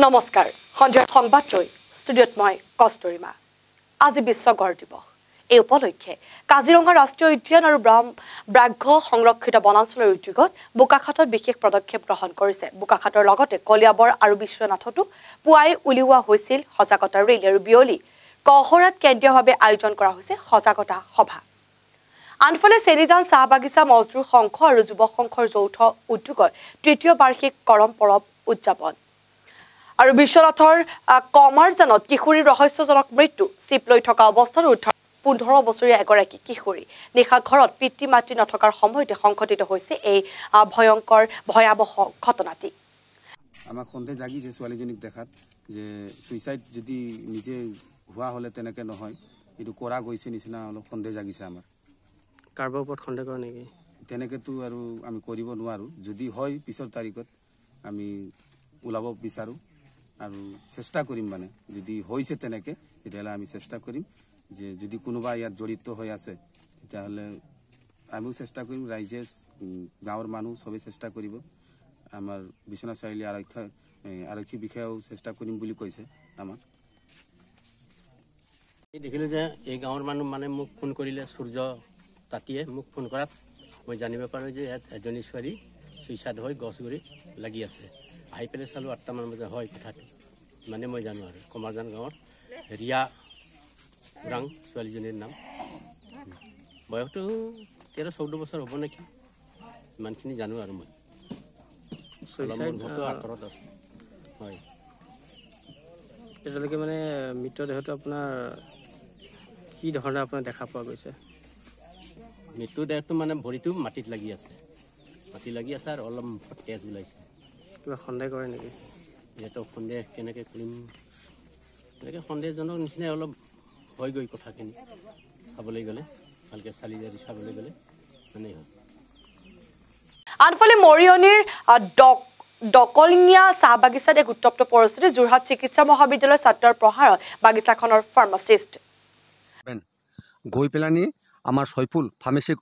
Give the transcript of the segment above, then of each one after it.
নমস্কাৰ সন্ধিয়াৰ সংবাদ লৈ ষ্টুডিঅ'ত মই কষ্টৰিমা আজি বিশ্ব গড় দিৱস এই উপলক্ষে কাজিৰঙা ৰাষ্ট্ৰীয় উদ্যান আৰু ব্যাঘ্ৰ সংৰক্ষিত বনাঞ্চলৰ উদ্যোগত বোকাখাটত বিশেষ পদক্ষেপ গ্ৰহণ কৰিছে বোকাখাটৰ লগতে কলিয়াবৰ আৰু বিশ্বনাথতো পুৱাই উলিওৱা হৈছিল সজাগতা ৰেলী আৰু বিয়লি কহৰাত কেন্দ্ৰীয়ভাৱে আয়োজন কৰা হৈছে সজাগতা সভা আনফালে চেনিজাল চাহ বাগিচা মজদুৰ সংঘ আৰু যুৱ সংঘৰ যৌথ উদ্যোগৰ তৃতীয় বাৰ্ষিক কৰম পৰব উদযাপন আৰু বিশ্বনাথৰ কমাৰজানত কিশোৰীৰ ৰহস্যজনক মৃত্যু চিপ লৈ থকা অৱস্থাত উদ্ধাৰ 15 বছৰীয়া এগৰাকী কিশোৰী নিশা ঘৰত পিতৃ মাতৃ নথকাৰ সময়তে সংঘটিত হৈছে এই ভয়াৱহ ঘটনাটি আমাক সন্দেহ জাগিছে ছোৱালীজনীক দেখাত যে সুইসাইড যদি নিজে হোৱা হলে তেনেকে নহয় এটো কৰা গৈছে নিচিনা অলপ সন্দেহ জাগিছে আমাৰ কাৰ্বৰ ওপৰত সন্দেহ কৰে নেকি তেনেকেতো আৰু আমি কৰিব নোৱাৰো যদি হয় পিছৰ তাৰিখত আমি ওলাব বিচাৰো আৰু চেষ্টা কৰিম মানে যদি হৈছে তেনেকে তেতিয়ালে আমি চেষ্টা কৰিম যে যদি কোনোবা ইয়াত জড়িত হৈ আছে তেতিয়ালে আমিও চেষ্টা কৰিম ৰাইজে গাঁৱৰ মানুহ সবে চেষ্টা কৰিব আমাৰ বিশ্বনাথ চাৰিআলি আৰক্ষী বিষয়াও চেষ্টা কৰিম বুলি কৈছে আমাক এই দেখিলো যে এই গাঁৱৰ মানুহ মানে মোক ফোন কৰিলে সূৰ্য তাতিয়ে মোক ফোন কৰাত মই জানিব পাৰো যে ইয়াত এজনী ছোৱালী সুইসাইড হৈ গছগুৰি লাগি আছে আহি পেলাই চালো 8টা মান বজা হয় কথাটো মানে মই জানো আৰু কমাৰজান গাঁৱৰ ৰিয়া ৰাং ছোৱালীজনীৰ নাম বয়সটো 13-14 বছৰ হ'ব নেকি ইমানখিনি জানো আৰু মই আঁতৰত আছে হয় এতিয়ালৈকে মানে মৃতদেহটো আপোনাৰ কি ধৰণে আপোনাৰ দেখা পোৱা গৈছে মৃতদেহটো মানে ভৰিটো মাটিত লাগি আছে আৰু অলপ তেজ ওলাইছে কিবা সন্দেহ কৰে নেকি ইয়াতো সন্দেহ কেনেকৈ কৰিম তেনেকৈ সন্দেহজনক নিচিনাই অলপ হৈ গৈ কথাখিনি চাবলৈ গ'লে ভালকৈ চালি জাৰি চাবলৈ গ'লে মানে হয় আনফালে মৰিয়নিৰ ডকলিঙীয়া চাহ বাগিচাত এক উত্তপ্ত পৰিস্থিতি যোৰহাট চিকিৎসা মহাবিদ্যালয়ৰ ছাত্ৰৰ প্ৰহাৰত বাগিচাখনৰ ফাৰ্মাচিষ্ট গৈ পেলানি আমাৰ সৈফুল ফাৰ্মাচী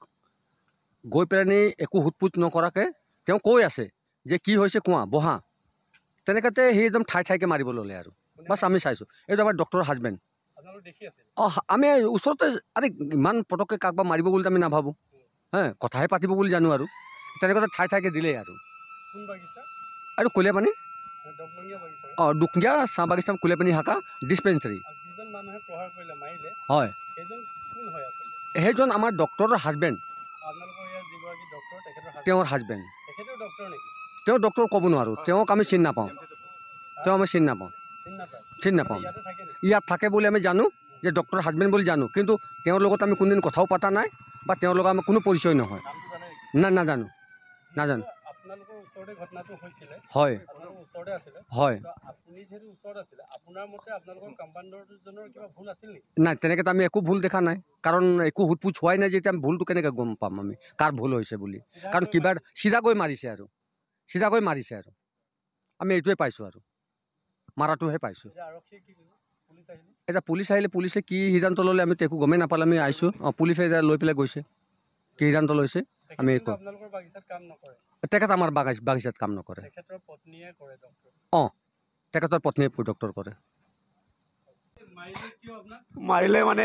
গৈ পেলানি একো হুটপুট নকৰাকৈ তেওঁ কৈ আছে যে কি হৈছে কোৱা বহা তেনেকুৱাতে সি একদম ঠাইকে মাৰিব ল'লে আৰু বাছ আমি চাইছোঁ এইটো আমাৰ ডক্টৰৰ হাজবেণ্ড আমি ওচৰতে আৰে ইমান পটককৈ কাকবা মাৰিব বুলি আমি নাভাবোঁ কথাহে পাতিব বুলি জানো আৰু তেনেকুৱাতে ঠাইকে দিলেই আৰু কলিয়াপানী দুকলীয়া চাহ বাগিচা কলিয়াপানী শাখা ডিছপেঞ্চাৰী হয় সেইজন আমাৰ ডক্টৰৰ হাজবেণ্ড তেওঁৰ হাজবেণ্ড তেওঁ ডক্টৰ ক'ব নোৱাৰোঁ তেওঁক আমি চিনি নাপাওঁ ইয়াত থাকে বুলি আমি জানো যে ডক্টৰ হাজবেণ্ড বুলি জানো কিন্তু তেওঁৰ লগত আমি কোনোদিন কথাও পতা নাই বা তেওঁৰ লগত আমাৰ কোনো পৰিচয় নহয় নাজানো হয় নাই তেনেকৈ আমি একো ভুল দেখা নাই কাৰণ একো হুটপুট হোৱাই নাই যেতিয়া আমি ভুলটো কেনেকৈ গম পাম আমি কাৰ ভুল হৈছে বুলি কাৰণ কিবা চিধাকৈ মাৰিছে আৰু আমি এইটোৱে পাইছোঁ আৰু মাৰাটোহে পাইছোঁ এতিয়া পুলিচ আহিলে পুলিচে কি সিদ্ধান্ত ল'লে আমি একো গমেই নাপালে আমি আহিছোঁ পুলিচে এতিয়া লৈ পেলাই গৈছে কি সিদ্ধান্ত লৈছে আমি একো তেখেত আমাৰ বাগিচাত কাম নকৰে তেখেতৰ পত্নীয়ে ডক্টৰ কৰে মাৰিলে মানে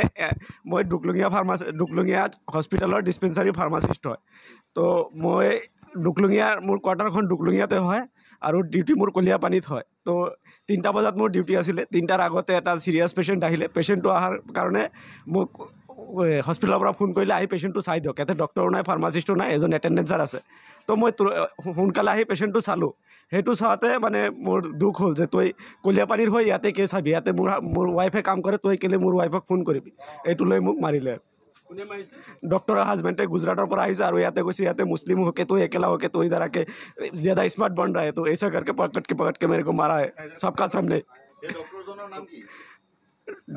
মই দুকলুঙীয়া হস্পিটেলৰ ডিছপেঞ্চাৰী ফাৰ্মাচিষ্ট হয় তো মই মোৰ কোৱাৰ্টাৰখন দুকলুঙীয়াতে হয় আৰু ডিউটি মোৰ কলিয়াপানীত হয় তো 3টা বজাত মোৰ ডিউটি আছিলে 3টাৰ আগতে এটা চিৰিয়াছ পেচেণ্ট আহিলে পেচেণ্টটো অহাৰ কাৰণে মোক হস্পিটেলৰ পৰা ফোন কৰিলে আহি পেচেণ্টটো চাই দিয়ক ইয়াতে ডক্টৰো নাই ফাৰ্মাচিষ্টো নাই এজন এটেণ্ডেঞ্চাৰ আছে তো মই সোনকালে আহি পেচেণ্টটো চালোঁ সেইটো চাওঁতে মানে মোৰ দুখ হ'ল যে তই কলিয়াপানীৰ হৈ ইয়াতে কেছ চাবি ইয়াতে মোৰ ৱাইফে কাম কৰে তই কেলে মোৰ ৱাইফক ফোন কৰিবি এইটো লৈ মোক মাৰিলে ডক্টৰৰ হাজবেণ্ডে গুজৰাটৰ পৰা আহিছে আৰু ইয়াতে কৈছে ইয়াতে মুছলিম होके तो अकेला होके तो इधर आके ज़्यादा स्मार्ट बन रहा है तो ऐसा करके पकड़ के मेरे को मारा है सबका सामने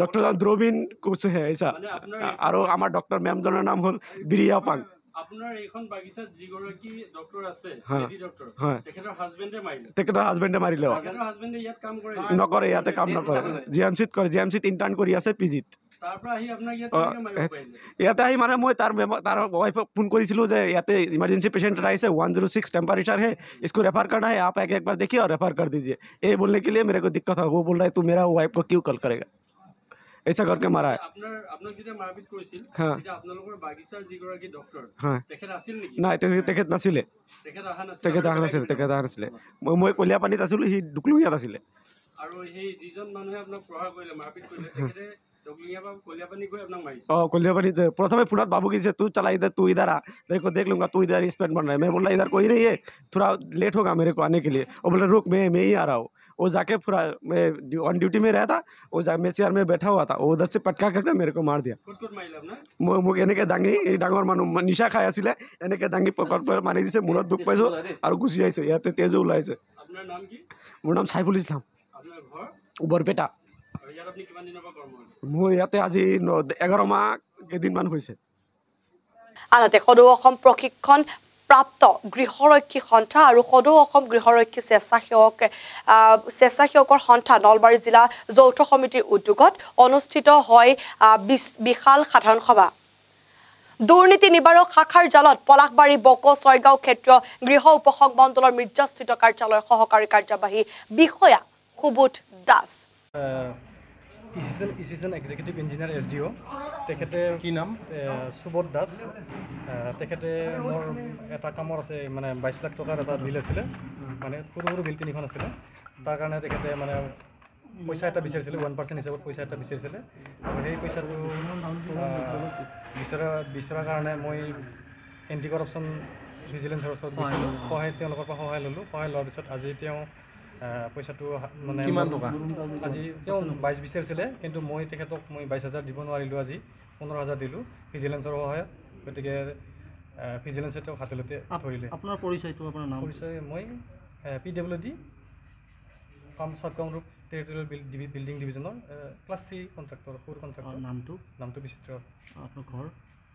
डॉक्टर ध्रुवीन कुछ है ऐसा और हमार डॉक्टर मैम जन नाम हल बिरिया पांग আপোনাৰ এইখন বাগিচাত যিগৰাকী ডক্টৰ আছে হয়। লেডি ডক্টৰ হয়। তেখেতৰ হাজবেণ্ডে মাৰিলে তেখেতৰ হাজবেণ্ডে মাৰিলে তেখেতৰ হাজবেণ্ডে ইয়াত কাম কৰে নকৰে ইয়াতে কাম নকৰে জিএমচিত কৰে জিএমচিত ইণ্টাৰ্ণ কৰি আছে পিজিত তাৰ পৰা আহি আপোনাক ইয়াত কেনেকৈ মাৰিব পাৰিলে ইয়াতে আহি মানে মই তাৰ वाइफ ফোন কৰিছিলোঁ যে ইয়াতে इमरजेंसी पेशेंट है 106 टेम्परेचर है इसको रेफर करना है आप आके एक बार देखिए और रेफर कर दीजिए ये बोलने के लिए मेरे को दिक्कत है वो बोल रहा है तू मेरा वाइफ को क्यों कॉल करेगा ऐसा करके मारा है আপোনাক যেতিয়া মাৰপিট কৰিছিল হ্যাঁ। তেতিয়া আপোনালোকৰ বাগিচাৰ যিগৰাকী ডক্টৰ হ্যাঁ। তেখেত আছিল নেকি নাই তেখেত নাছিলে তেখেত অহা নাছিল তেখেত অহা নাছিলে মই কলীয়াপানীত আছিলোঁ সি দুকলুঙিয়াত আছিলে আৰু সেই যিজন মানুহে আপোনাক প্ৰহাৰ কৰিলে মাৰপিট কৰিলে তেখেতে ডকলিঙিয়া পৰা কলীয়াপানী গৈ আপোনাক মাৰিছে कल्याणी प्रथम फोन बाबू की से तू चला इधर तू इधर आ तेरे को देख लूंगा तू इधर स्पेंड बन रहा है मैं बोला इधर कोई नहीं है थोड़ा लेट होगा मेरे को आने के लिए वो बोला रुक मैं ही आ रहा हूँ वो जाके पूरा मैं ऑन ड्यूटी में रहा था वो मैं चेयर में बैठा हुआ था वो उधर से पटका करके मेरे को मार दिया ক'ত মাৰিলে আপোনাক মোক এনেকৈ দাঙি এই ডাঙৰ মানুহ নিশা খাই আছিলে এনেকৈ দাঙি পকট মাৰি দিছে মূৰত দুখ পাইছোঁ আৰু গুচি আহিছে ইয়াতে তেজো ওলাইছে আপোনাৰ নাম কি মোৰ নাম চাইফুল ইছলাম আপোনাৰ ঘৰ বৰপেটা আৰু ইয়াত আপুনি কিমান দিনৰ পৰা কৰ্মৰত মোৰ ইয়াতে আজি 11 মাহ কেইদিনমান হৈছে আনহাতে সদৌ অসম প্ৰশিক্ষণ প্ৰাপ্ত গৃহৰক্ষী সন্থা আৰু সদৌ অসম গৃহৰক্ষী স্বেচ্ছাসেৱকৰ সন্থা নলবাৰী জিলা যৌথ সমিতিৰ উদ্যোগত অনুষ্ঠিত হয় বিশাল সাধাৰণ সভা দুৰ্নীতি নিবাৰক শাখাৰ জালত পলাশবাৰী বকো ছয়গাঁও ক্ষেত্ৰীয় গৃহ উপসংমণ্ডলৰ মিৰ্জাস্থিত কাৰ্যালয়ৰ সহকাৰী কাৰ্যবাহী বিষয়া সুবোধ দাস ইচিজন এক্সিকিউটিভ ইঞ্জিনিয়াৰ SDO তেখেতে কি নাম সুবোধ দাস তেখেতে মোৰ এটা কামৰ আছে মানে 22 লাখ টকাৰ এটা বিল আছিলে মানে সৰু সৰু বিল তিনিখন আছিলে তাৰ কাৰণে তেখেতে মানে পইচা এটা বিচাৰিছিলে 1% হিচাপত পইচা এটা বিচাৰিছিলে আৰু সেই পইচাটো বিচৰাৰ কাৰণে মই এণ্টি কৰাপশ্যন ভিজিলেন্সৰ ওচৰত গৈছিলোঁ তেওঁলোকৰ পৰা সহায় ল'লোঁ সহায় লোৱাৰ পিছত আজি তেওঁ পইচাটো মানে কিমান টকা আজি তেওঁ 22 বিচাৰিছিলে কিন্তু মই তেখেতক মই 22,000 দিব নোৱাৰিলোঁ আজি 15,000 দিলোঁ ভিজিলেন্সৰ সহায়ত গতিকে ভিজিলেন্সে তেওঁ হাতলতে ধৰিলে আপোনাৰ পৰিচয়টো আপোনাৰ নাম পৰিচয় মই PWD Sabgaon group territorial building ডিভিজনৰ ক্লাছ 3 কণ্ট্ৰাক্টৰ ফুড কণ্ট্ৰাক্টৰ নামটো বিচিত্ৰ আপোনাৰ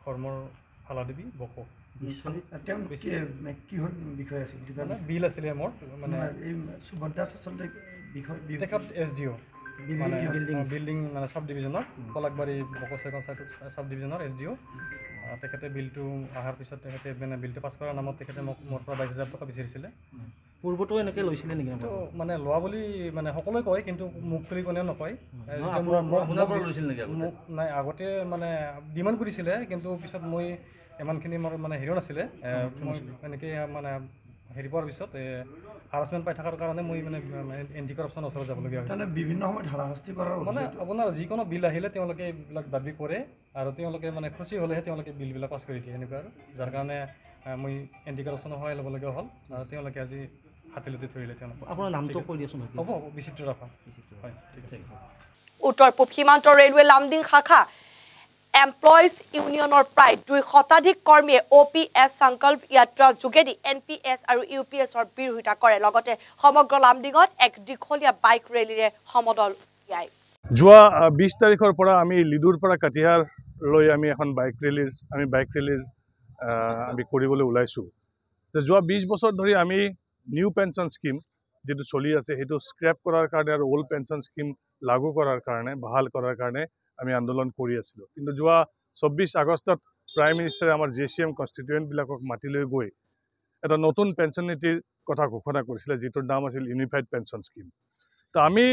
ঘৰ মোৰ ফালাদেৱী বকো কিহৰ বিষয় আছিল বিল আছিলে মোৰ মানে এই সুবোধ দাস আচলতে বিষয় SDO বিল্ডিং মানে সাব ডিভিজনৰ পলাশবাৰী বকো ছয়গাঁও সাব ডিভিজনৰ SDO তেখেতে বিলটো অহাৰ পিছত তেখেতে মানে বিলটো পাছ কৰাৰ নামত তেখেতে মোৰ পৰা 22,000 টকা বিচাৰিছিলে পূৰ্বতো এনেকৈ লৈছিলে নেকি মানে লোৱা বুলি মানে সকলোৱে কয় কিন্তু মুখ খুলি কোনেও নকয় নাই আগতে মানে ডিমাণ্ড কৰিছিলে কিন্তু পিছত মই ইমানখিনি মোৰ মানে হেৰি নাছিলে মই এনেকৈ মানে হেৰি পোৱাৰ পিছত হাৰাছমেণ্ট পাই থকাৰ কাৰণে মই মানে এণ্টি কৰাপশ্যনৰ ওচৰত যাবলগীয়া হৈছিল মানে বিভিন্ন সময়ত হাৰাশাস্তি কৰাৰ মানে আপোনাৰ যিকোনো বিল আহিলে তেওঁলোকে এইবিলাক দাবী কৰে আৰু তেওঁলোকে মানে খুচি হ'লেহে তেওঁলোকে বিলবিলাক পাছ কৰি দিয়ে এনেকুৱা আৰু যাৰ কাৰণে মই এণ্টি কৰাপশ্যনৰ সহায় ল'বলগীয়া হ'ল আৰু তেওঁলোকে আজি হাতলতে ধৰিলে তেওঁলোকক আপোনাৰ নামটো কৈ দিয়কচোন হ'ব বিচিত্ৰ ৰাভা হয় ঠিক আছে উত্তৰ পূব সীমান্ত ৰেলৱে লামডিং শাখা এমপ্লয়িজ ইউনিয়নৰ প্ৰায় 2 শতাধিক কৰ্মীয়ে OPS সংকল্প যাত্ৰা যোগেদি NPS আৰু UPSৰ বিৰোধিতা কৰে লগতে সমগ্ৰ লামডিঙত এক দীঘলীয়া বাইক ৰেলীৰে সমদল উলিয়ায় যোৱা 20 তাৰিখৰ পৰা আমি লিডুৰ পৰা কাটিহাৰ লৈ আমি এখন বাইক ৰেলীৰ আমি কৰিবলৈ ওলাইছোঁ যোৱা 20 বছৰ ধৰি আমি নিউ পেনশ্যন স্কিম যেটো চলি আছে সেইটো স্ক্ৰেপ কৰাৰ কাৰণে আৰু ওল্ড পেনশ্যন স্কিম লাগু কৰাৰ কাৰণে বহাল কৰাৰ কাৰণে আমি আন্দোলন কৰি আছিলোঁ কিন্তু যোৱা 24 আগষ্টত প্ৰাইম মিনিষ্টাৰে আমাৰ JCM কনষ্টিটুৱেণ্টবিলাকক মাতি লৈ গৈ এটা নতুন পেনশ্যন নীতিৰ কথা ঘোষণা কৰিছিলে যিটোৰ নাম আছিল ইউনিফাইড পেনশ্যন স্কিম তো আমি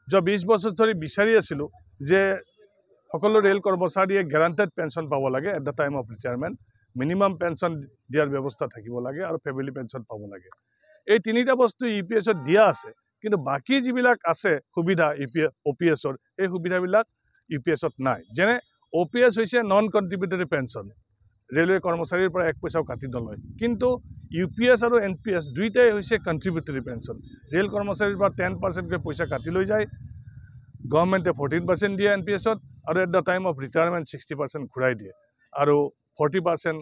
যোৱা 20 বছৰ ধৰি বিচাৰি আছিলোঁ যে সকলো ৰেল কৰ্মচাৰীয়ে গ্যাৰাণ্টেড পেনশ্যন পাব লাগে at the time of retirement minimum pension দিয়াৰ ব্যৱস্থা থাকিব লাগে আৰু ফেমিলি পেনশ্যন পাব লাগে এই তিনিটা বস্তু UPSত দিয়া আছে কিন্তু বাকি যিবিলাক আছে সুবিধা OPSৰ এই সুবিধাবিলাক UPSত নাই যেনে OPS হৈছে নন কন্ট্ৰিবিউটৰী পেনশ্যন ৰেলৱে কৰ্মচাৰীৰ পৰা 1 পইচাও কাটি নলয় কিন্তু UPS আৰু NPS দুইটাই হৈছে কন্ট্ৰিবিউটৰী পেনশ্যন ৰেল কৰ্মচাৰীৰ পৰা 10% কৈ পইচা কাটি লৈ যায় গভৰ্ণমেণ্টে 14% দিয়ে NPSত আৰু at the time of retirement 60% ঘূৰাই দিয়ে আৰু 40%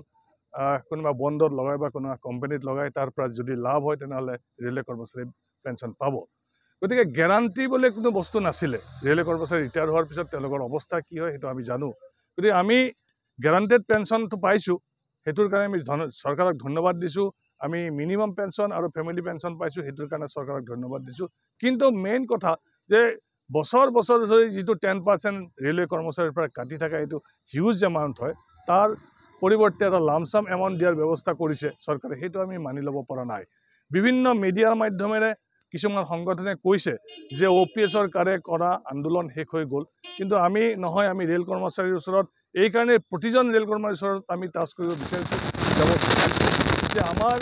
কোনোবা বন্দত লগাই বা কোনোবা কোম্পানীত লগাই তাৰ পৰা যদি লাভ হয় তেনেহ'লে ৰেলৱে কৰ্মচাৰী পেনশ্যন পাব গতিকে গ্যাৰাণ্টি বুলি কোনো বস্তু নাছিলে ৰেলৱে কৰ্মচাৰী ৰিটায়াৰ হোৱাৰ পিছত তেওঁলোকৰ অৱস্থা কি হয় সেইটো আমি জানো গতিকে আমি গ্যাৰাণ্টেড পেনশ্যনটো পাইছোঁ সেইটোৰ কাৰণে আমি চৰকাৰক ধন্যবাদ দিছোঁ। আমি মিনিমাম পেঞ্চন আৰু ফেমিলি পেঞ্চন পাইছোঁ, সেইটোৰ কাৰণে চৰকাৰক ধন্যবাদ দিছোঁ। কিন্তু মেইন কথা যে বছৰ বছৰ ধৰি যিটো 10% ৰেলৱে কৰ্মচাৰীৰ পৰা কাটি থকা এইটো হিউজ এমাউণ্ট হয়, তাৰ পৰিৱৰ্তে এটা লামচাম এমাউণ্ট দিয়াৰ ব্যৱস্থা কৰিছে চৰকাৰে, সেইটো আমি মানি ল'ব পৰা নাই। বিভিন্ন মিডিয়াৰ মাধ্যমেৰে কিছুমান সংগঠনে কৈছে যে OPSৰ কাৰে কৰা আন্দোলন শেষ হৈ গ'ল, কিন্তু আমি নহয়, আমি ৰেল কৰ্মচাৰীৰ ওচৰত এইকাৰণে প্ৰতিজন ৰেল কৰ্মচাৰীৰ ওচৰত আমি টাচ কৰিব বিচাৰিছোঁ যে আমাৰ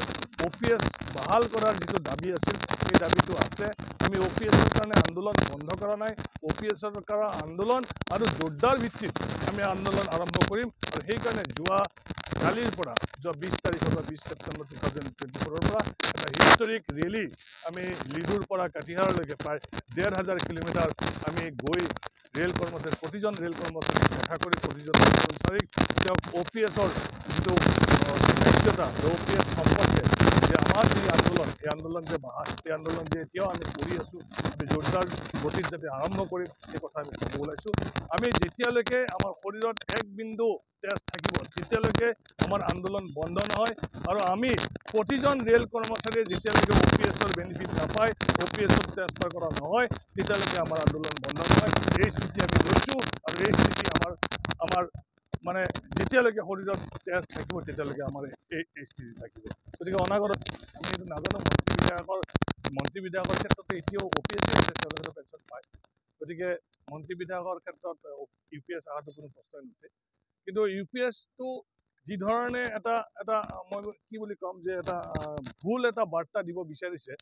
OPS বাহাল কৰাৰ যিটো দাবী আছিল সেই দাবীটো আছে। আমি OPSৰ কাৰণে আন্দোলন বন্ধ কৰা নাই, OPSৰ কৰা আন্দোলন আৰু জোৰদাৰ ভিত্তিত আমি আন্দোলন আৰম্ভ কৰিম। আৰু সেইকাৰণে কালিৰ পৰা 20 তাৰিখৰ পৰা 20 ছেপ্টেম্বৰ 2024 পৰা এটা হিষ্টৰিক ৰেলী আমি লিডুৰ পৰা কাটিহাৰলৈকে প্ৰায় 1,500 কিলোমিটাৰ আমি গৈ ৰেল কৰ্মচাৰী প্ৰতিজন ৰেল কৰ্মচাৰীক দেখা কৰি প্ৰতিজন কৰ্মচাৰীক তেওঁক OPSৰ যিটো সত্যতা OPS সম্পৰ্কে যে আমাৰ যি আন্দোলন, এই আন্দোলন যে এই আন্দোলন যে এতিয়াও আমি কৰি আছোঁ, আমি জোৰদাৰ গতিত যাতে আৰম্ভ কৰিম সেই কথা আমি ক'ব ওলাইছোঁ। আমি যেতিয়ালৈকে আমাৰ শৰীৰত 1 বিন্দু তেজ থাকিব তেতিয়ালৈকে আমাৰ আন্দোলন বন্ধ নহয়। আৰু আমি প্ৰতিজন ৰেল কৰ্মচাৰীয়ে যেতিয়ালৈকে OPSৰ বেনিফিট নাপায়, OPSত ট্ৰেন্সফাৰ কৰা নহয়, তেতিয়ালৈকে আমাৰ আন্দোলন বন্ধ নহয়। এই স্থিতি আমি লৈছোঁ আৰু এই স্থিতি আমাৰ মানে যেতিয়ালৈকে শৰীৰত তেজ থাকিব তেতিয়ালৈকে আমাৰ এই স্থিতি থাকিব। গতিকে অনাগত আমি এইটো নাজানো, মন্ত্ৰী বিধায়কৰ ক্ষেত্ৰতে এতিয়াও OPS তেওঁলোকে পেঞ্চন পায়, গতিকে মন্ত্ৰী বিধায়কৰ ক্ষেত্ৰত UPS অহাটো কোনো প্ৰশ্নই নুঠে। কিন্তু UPSটো যি ধৰণে এটা মই কি বুলি ক'ম যে এটা ভুল এটা বাৰ্তা দিব বিচাৰিছে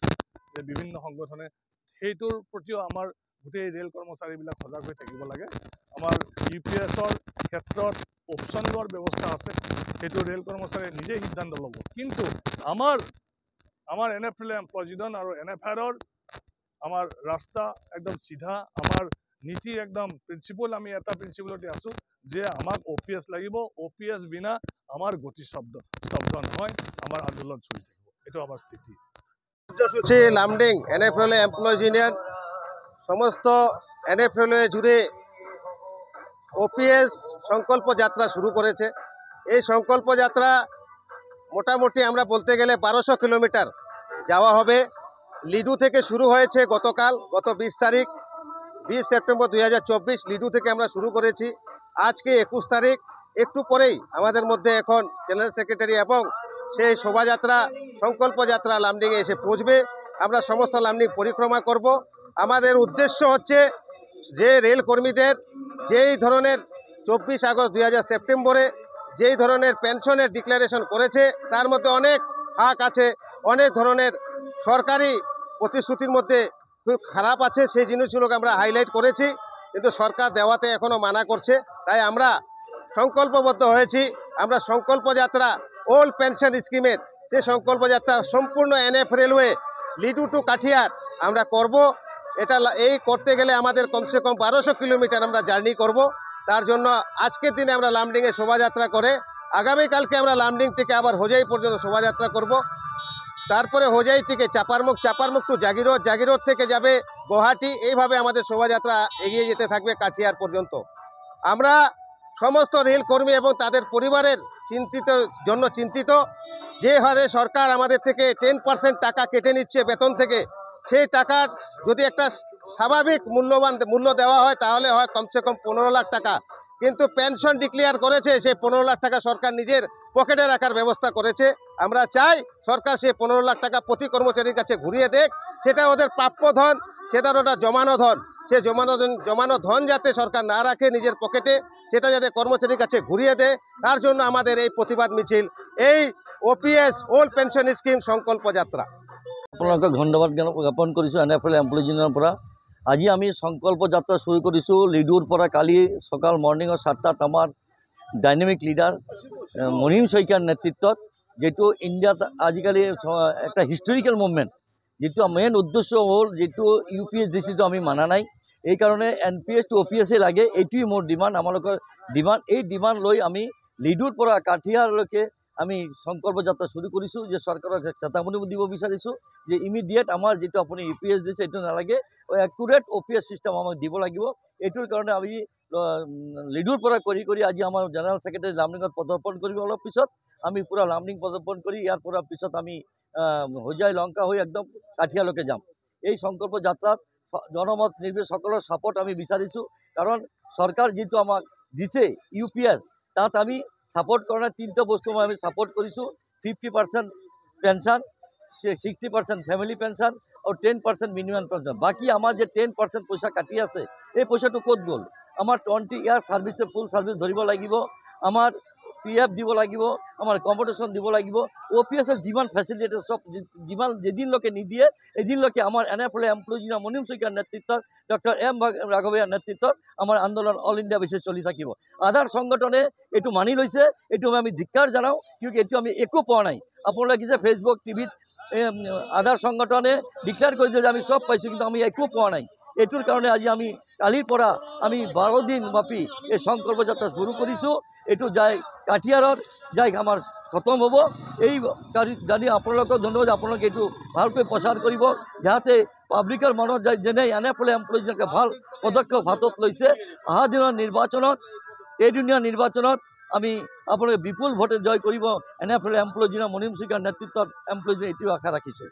যে বিভিন্ন সংগঠনে, সেইটোৰ প্ৰতিও আমাৰ গোটেই ৰেল কৰ্মচাৰীবিলাক সজাগ হৈ থাকিব লাগে। আমাৰ UPSৰ ক্ষেত্ৰত অপশ্যন লোৱাৰ ব্যৱস্থা আছে, সেইটো ৰেল কৰ্মচাৰীয়ে নিজেই সিদ্ধান্ত ল'ব। কিন্তু আমাৰ NFL প্ৰেচিডেণ্ট আৰু NFRৰ আমাৰ ৰাস্তা একদম চিধা, আমাৰ নীতি একদম প্ৰিন্সিপল, আমি এটা প্ৰিন্সিপলতে আছোঁ যে আমাক OPS লাগিব, OPS বিনা আমাৰ গতি স্তব্ধ নহয়, আমাৰ আন্দোলন চলি থাকিব, এইটো আমাৰ স্থিতি। কাৰ্যসূচী লামডিং NFL এমপ্লয়িজ ইউনিয়ন সমস্ত NFL জুড়ে OPS সংকল্প যাত্রা শুরু করেছে। এই সংকল্প যাত্রা মোটামুটি আমরা বলতে গেলে 1200 কিলোমিটার যাওয়া হবে। লিডু থেকে শুরু হয়েছে গত 20 তারিখ 20 সেপ্টেম্বর 2024 লিডু থেকে আমরা শুরু করেছি। আজকে 21 তারিখ, একটু পরেই আমাদের মধ্যে এখন জেনারেল সেক্রেটারি এবং সেই শোভাযাত্রা সংকল্প যাত্রা লামডিংয়ে এসে পৌঁছবে। আমরা সমস্ত লামডিং পরিক্রমা করব। আমাদের উদ্দেশ্য হচ্ছে যে রেল কর্মীদের যেই ধরনের 24 আগস্ট 2000 সেপ্টেম্বরে যেই ধরনের পেনশনের ডিক্লারেশন করেছে তার মধ্যে অনেক ফাঁক আছে, অনেক ধরনের সরকারি প্রতিশ্রুতির মধ্যে খুব খারাপ আছে, সেই জিনিসগুলোকে আমরা হাইলাইট করেছি, কিন্তু সরকার দেওয়াতে এখনও মানা করছে। তাই আমরা সংকল্পবদ্ধ হয়েছি, আমরা সংকল্প যাত্রা ওল্ড পেনশন স্কিমের যে সংকল্প যাত্রা সম্পূর্ণ NF রেলওয়ে লিডু টু কাঠিয়ার আমরা করব। এটা এই করতে গেলে আমাদের কমসে কম 1200 কিলোমিটার আমরা জার্নি করব। তার জন্য আজকের দিনে আমরা লামডিংয়ে শোভাযাত্রা করে আগামীকালকে আমরা লামডিং থেকে আবার হোজাই পর্যন্ত শোভাযাত্রা করব। তারপরে হোজাই থেকে চাপারমুখ টু জাগিরোড থেকে যাবে গুয়াহাটি, এইভাবে আমাদের শোভাযাত্রা এগিয়ে যেতে থাকবে কাঠিয়ার পর্যন্ত। আমরা সমস্ত রেল কর্মী এবং তাদের পরিবারের চিন্তিত যে হারে সরকার আমাদের থেকে 10% টাকা কেটে নিচ্ছে বেতন থেকে, সেই টাকার যদি একটা স্বাভাবিক মূল্য দেওয়া হয় তাহলে হয় কমসে কম 15 লাখ টাকা, কিন্তু পেনশন ডিক্লেয়ার করেছে সেই 15 লাখ টাকা সরকার নিজের পকেটে রাখার ব্যবস্থা করেছে। আমরা চাই সরকার সেই 15 লাখ টাকা প্রতি কর্মচারীর কাছে ঘুরিয়ে দেখ, সেটা ওদের প্রাপ্য ধন, সেটা ওটা জমানো ধন, সে জমানো ধন যাতে সরকার না রাখে নিজের পকেটে, সেটা যাতে কর্মচারীর কাছে ঘুরিয়ে দেয়, তার জন্য আমাদের এই প্রতিবাদ মিছিল, এই OPS ওল্ড পেনশন স্কিম সংকল্প যাত্রা। আপোনালোকক ধন্যবাদ জ্ঞাপন কৰিছোঁ NFL এমপ্লয়িজ ইউনিয়নৰ পৰা। আজি আমি সংকল্প যাত্ৰা শুৰু কৰিছোঁ লিডুৰ পৰা। কালি সকাল মৰ্নিঙৰ 7টাত আমাৰ ডাইনামিক লিডাৰ মহিম শইকীয়াৰ নেতৃত্বত, যেটো ইণ্ডিয়াত আজিকালি একটা হিষ্টৰিকেল মুভমেণ্ট, যেটো মেইন উদ্দেশ্য হ'ল যেটো UPS ডিচিটো আমি মানা নাই, এই কাৰণে NPS টু OPS লাগে, এইটোৱেই মোৰ ডিমাণ্ড, আমালোকৰ ডিমাণ্ড। এই ডিমাণ্ড লৈ আমি লিডুৰ পৰা কাঠিয়াৰলৈকে আমি সংকল্প যাত্ৰা শুৰু কৰিছোঁ যে চৰকাৰক চেতাৱনী দিব বিচাৰিছোঁ যে ইমিডিয়েট আমাৰ যেটো আপুনি UPS দিছে এইটো নালাগে, একুৰেট OPS চিষ্টেম আমাক দিব লাগিব। এইটোৰ কাৰণে আমি লিডুৰ পৰা কৰি আজি আমাৰ জেনেৰেল ছেক্ৰেটাৰী লামডিঙত পদাৰ্পণ কৰিব। অলপ পিছত আমি পূৰা লামডিং পদাৰ্পণ কৰি ইয়াৰ পৰা পিছত আমি হোজাই লংকা হৈ একদম কাঠিয়ালৈকে যাম। এই সংকল্প যাত্ৰাত জনমত নিৰ্বিশেষসকলৰ ছাপোৰ্ট আমি বিচাৰিছোঁ, কাৰণ চৰকাৰ যিটো আমাক দিছে UPS, তাত আমি ছাপোৰ্ট কৰা 3টা বস্তু আমি ছাপোৰ্ট কৰিছোঁ। 50% পেনশ্যন, 60% ফেমিলি পেনশ্যন আৰু 10% মিনিমাম পেনশ্যন। বাকী আমাৰ যে 10% পইচা কাটি আছে, এই পইচাটো ক'ত গ'ল? আমাৰ 20 ইয়াৰ ছাৰ্ভিচে ফুল ছাৰ্ভিচ ধৰিব লাগিব, আমাৰ PF দিব লাগিব, আমাৰ কম্পিটিশ্যন দিব লাগিব। OPS যিমান ফেচিলিটি চব যিমান যেদিনলৈকে নিদিয়ে এদিনলৈকে আমাৰ NFLA এমপ্লয়িজ ইউনিয়ন মনিম শইকীয়াৰ নেতৃত্বত ডক্টৰ M ৰাঘৱীয়াৰ নেতৃত্বত আমাৰ আন্দোলন অল ইণ্ডিয়া বেচিছ চলি থাকিব। আধাৰ সংগঠনে এইটো মানি লৈছে, এইটো আমি ধিক্কাৰ জনাওঁ, কিয় এইটো আমি একো পোৱা নাই। আপোনালোকে দেখিছে ফেচবুক টিভিত আধাৰ সংগঠনে ডিক্লেয়াৰ কৰিছে যে আমি চব পাইছোঁ, কিন্তু আমি একো পোৱা নাই। এইটোৰ কাৰণে আজি আমি কালিৰ পৰা আমি 12 দিন ব্যাপী এই সংকল্প যাত্ৰা শুৰু কৰিছোঁ। এইটো যাই কাঠিয়াৰত যাই আমাৰ খতম হ'ব। এই গাড়ী আপোনালোকক ধন্যবাদ। আপোনালোকে এইটো ভালকৈ প্ৰচাৰ কৰিব, যাতে পাব্লিকৰ মনত যায় যেনে NFLA এমপ্লয়িজকে ভাল পদক্ষেপ হাতত লৈছে। অহা দিনৰ নিৰ্বাচনত, ট্ৰেড নিৰ্বাচনত আমি আপোনালোকে বিপুল ভোটে জয় কৰিব। NFLA এমপ্লয়িজ ইউনিয়ন মনিম শইকীয়াৰ নেতৃত্বত এমপ্লয়িজে এইটো আশা ৰাখিছোঁ।